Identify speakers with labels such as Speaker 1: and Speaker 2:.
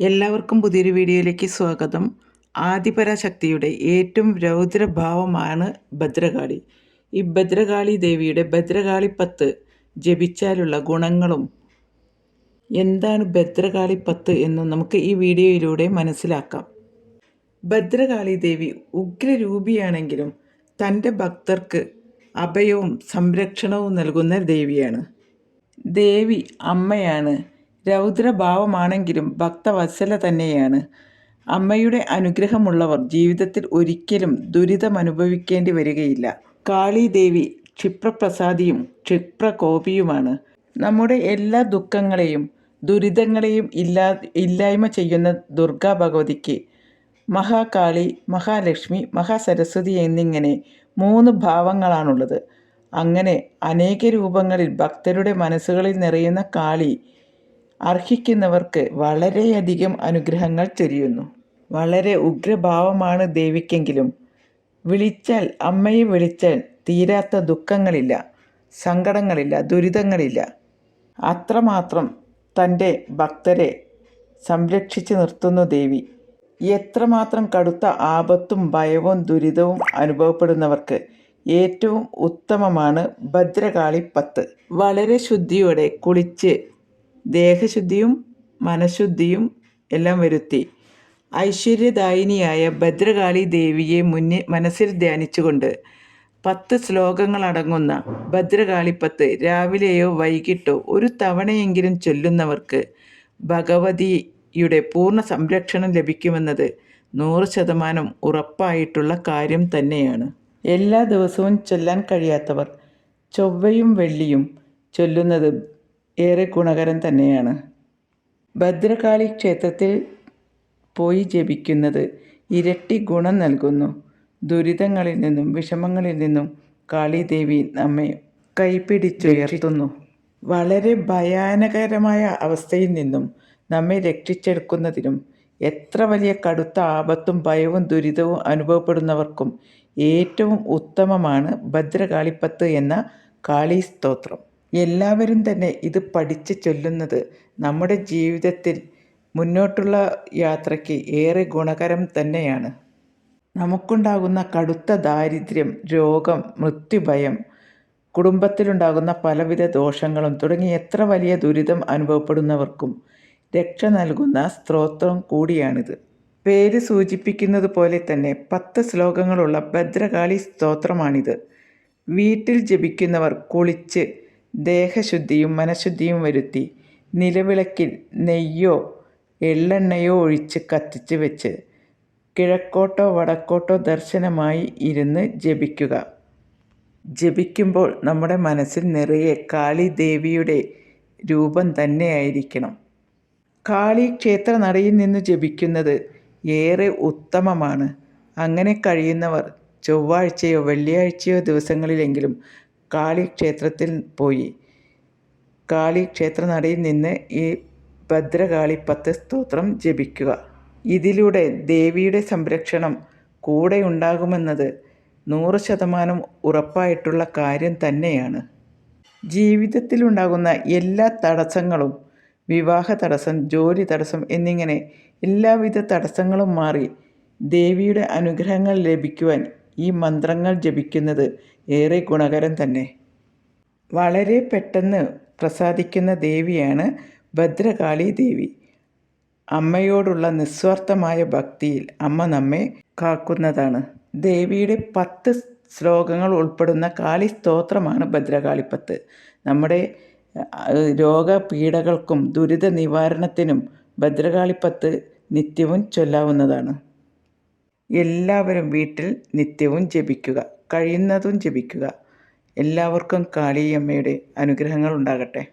Speaker 1: എല്ലാവർക്കും പുതിയൊരു വീഡിയോയിലേക്ക് സ്വാഗതം. ആദിപരാശക്തിയുടെ ഏറ്റവും രൗദ്രഭാവമാണ് ഭദ്രകാളി. ഈ ഭദ്രകാളി ദേവിയുടെ ഭദ്രകാളി 10 ജപിച്ചാലുള്ള ഗുണങ്ങളും എന്താണ് ഭദ്രകാളി 10 എന്നും നമുക്ക് ഈ വീഡിയോയിലൂടെ മനസ്സിലാക്കാം. ഭദ്രകാളി ദേവി ഉഗ്രരൂപിയാണെങ്കിലും തൻ്റെ ഭക്തർക്ക് അഭയവും സംരക്ഷണവും നൽകുന്ന ദേവിയാണ്. ദേവി അമ്മയാണ്. രൗദ്രഭാവമാണെങ്കിലും ഭക്തവത്സല തന്നെയാണ്. അമ്മയുടെ അനുഗ്രഹമുള്ളവർ ജീവിതത്തിൽ ഒരിക്കലും ദുരിതമനുഭവിക്കേണ്ടി വരികയില്ല. കാളി ദേവി ക്ഷിപ്രപ്രസാദിയും ക്ഷിപ്രകോപിയുമാണ്. നമ്മുടെ എല്ലാ ദുഃഖങ്ങളെയും ദുരിതങ്ങളെയും ഇല്ലായ്മ ചെയ്യുന്ന ദുർഗാ ഭഗവതിക്ക് മഹാകാളി, മഹാലക്ഷ്മി, മഹാസരസ്വതി എന്നിങ്ങനെ 3 ഭാവങ്ങളാണുള്ളത്. അങ്ങനെ അനേക രൂപങ്ങളിൽ ഭക്തരുടെ മനസ്സുകളിൽ നിറയുന്ന കാളി അർഹിക്കുന്നവർക്ക് വളരെയധികം അനുഗ്രഹങ്ങൾ ചൊരിയുന്നു. വളരെ ഉഗ്രഭാവമാണ് ദേവിക്കെങ്കിലും അമ്മയെ വിളിച്ചാൽ തീരാത്ത ദുഃഖങ്ങളില്ല, സങ്കടങ്ങളില്ല, ദുരിതങ്ങളില്ല. അത്രമാത്രം തൻ്റെ ഭക്തരെ സംരക്ഷിച്ചു നിർത്തുന്നു ദേവി. എത്രമാത്രം കടുത്ത ആപത്തും ഭയവും ദുരിതവും അനുഭവപ്പെടുന്നവർക്ക് ഏറ്റവും ഉത്തമമാണ് ഭദ്രകാളി 10. വളരെ ശുദ്ധിയോടെ കുളിച്ച് ദേഹശുദ്ധിയും മനഃശുദ്ധിയും എല്ലാം വരുത്തി ഐശ്വര്യദായിനിയായ ഭദ്രകാളി ദേവിയെ മനസ്സിൽ ധ്യാനിച്ചുകൊണ്ട് 10 ശ്ലോകങ്ങളടങ്ങുന്ന ഭദ്രകാളി 10 രാവിലെയോ വൈകിട്ടോ ഒരു തവണയെങ്കിലും ചൊല്ലുന്നവർക്ക് ഭഗവതിയുടെ പൂർണ്ണ സംരക്ഷണം ലഭിക്കുമെന്നത് 100% ഉറപ്പായിട്ടുള്ള കാര്യം തന്നെയാണ്. എല്ലാ ദിവസവും ചൊല്ലാൻ കഴിയാത്തവർ ചൊവ്വയും വെള്ളിയും ചൊല്ലുന്നത് ഏറെ ഗുണകരം തന്നെയാണ്. ഭദ്രകാളി ക്ഷേത്രത്തിൽ പോയി ജപിക്കുന്നത് ഇരട്ടി ഗുണം നൽകുന്നു. ദുരിതങ്ങളിൽ നിന്നും വിഷമങ്ങളിൽ നിന്നും കാളിദേവി നമ്മെ കൈപിടിച്ചുയർത്തുന്നു. വളരെ ഭയാനകരമായ അവസ്ഥയിൽ നിന്നും നമ്മെ രക്ഷിച്ചെടുക്കുന്നതിനും എത്ര വലിയ കടുത്ത ആപത്തും ഭയവും ദുരിതവും അനുഭവപ്പെടുന്നവർക്കും ഏറ്റവും ഉത്തമമാണ് ഭദ്രകാളി 10 എന്ന കാളി സ്തോത്രം. എല്ലാവരും തന്നെ ഇത് പഠിച്ച് ചൊല്ലുന്നത് നമ്മുടെ ജീവിതത്തിൽ മുന്നോട്ടുള്ള യാത്രയ്ക്ക് ഏറെ ഗുണകരം തന്നെയാണ്. നമുക്കുണ്ടാകുന്ന കടുത്ത ദാരിദ്ര്യം, രോഗം, മൃത്യുഭയം, കുടുംബത്തിലുണ്ടാകുന്ന പലവിധ ദോഷങ്ങളും തുടങ്ങി എത്ര വലിയ ദുരിതം അനുഭവപ്പെടുന്നവർക്കും രക്ഷ നൽകുന്ന സ്തോത്രം കൂടിയാണിത്. പേര് സൂചിപ്പിക്കുന്നത് പോലെ തന്നെ 10 ശ്ലോകങ്ങളുള്ള ഭദ്രകാളി സ്തോത്രമാണിത്. വീട്ടിൽ ജപിക്കുന്നവർ കുളിച്ച് ദേഹശുദ്ധിയും മനഃശുദ്ധിയും വരുത്തി നിലവിളക്കിൽ നെയ്യോ എള്ളെണ്ണയോ ഒഴിച്ച് കത്തിച്ച് വെച്ച് കിഴക്കോട്ടോ വടക്കോട്ടോ ദർശനമായി ഇരുന്ന് ജപിക്കുക. ജപിക്കുമ്പോൾ നമ്മുടെ മനസ്സിൽ നിറയെ കാളി ദേവിയുടെ രൂപം തന്നെയായിരിക്കണം. കാളി ക്ഷേത്ര നടയിൽ നിന്ന് ജപിക്കുന്നത് ഏറെ ഉത്തമമാണ്. അങ്ങനെ കഴിയുന്നവർ ചൊവ്വാഴ്ചയോ വെള്ളിയാഴ്ചയോ ദിവസങ്ങളിലെങ്കിലും കാളി ക്ഷേത്രത്തിൽ പോയി കാളി ക്ഷേത്ര നടയിൽ നിന്ന് ഈ ഭദ്രകാളി 10 സ്തോത്രം ജപിക്കുക. ഇതിലൂടെ ദേവിയുടെ സംരക്ഷണം കൂടെ ഉണ്ടാകുമെന്നത് 100% ഉറപ്പായിട്ടുള്ള കാര്യം തന്നെയാണ്. ജീവിതത്തിലുണ്ടാകുന്ന എല്ലാ തടസ്സങ്ങളും, വിവാഹ തടസ്സം, ജോലി തടസ്സം എന്നിങ്ങനെ എല്ലാവിധ തടസ്സങ്ങളും മാറി ദേവിയുടെ അനുഗ്രഹങ്ങൾ ലഭിക്കുവാൻ ഈ മന്ത്രങ്ങൾ ജപിക്കുന്നത് ഏറെ ഗുണകരം തന്നെ. വളരെ പെട്ടെന്ന് പ്രസാദിക്കുന്ന ദേവിയാണ് ഭദ്രകാളി ദേവി. അമ്മയോടുള്ള നിസ്വാർത്ഥമായ ഭക്തിയിൽ അമ്മ നമ്മെ കാക്കുന്നതാണ്. ദേവിയുടെ 10 ശ്ലോകങ്ങൾ ഉൾപ്പെടുന്ന കാളി സ്തോത്രമാണ് ഭദ്രകാളി 10. നമ്മുടെ രോഗപീഠകൾക്കും ദുരിത നിവാരണത്തിനും ഭദ്രകാളി 10 നിത്യവും ചൊല്ലാവുന്നതാണ്. എല്ലാവരും വീട്ടിൽ നിത്യവും ജപിക്കുക, കഴിയുന്നതും ജപിക്കുക. എല്ലാവർക്കും കാളിയമ്മയുടെ അനുഗ്രഹങ്ങൾ ഉണ്ടാകട്ടെ.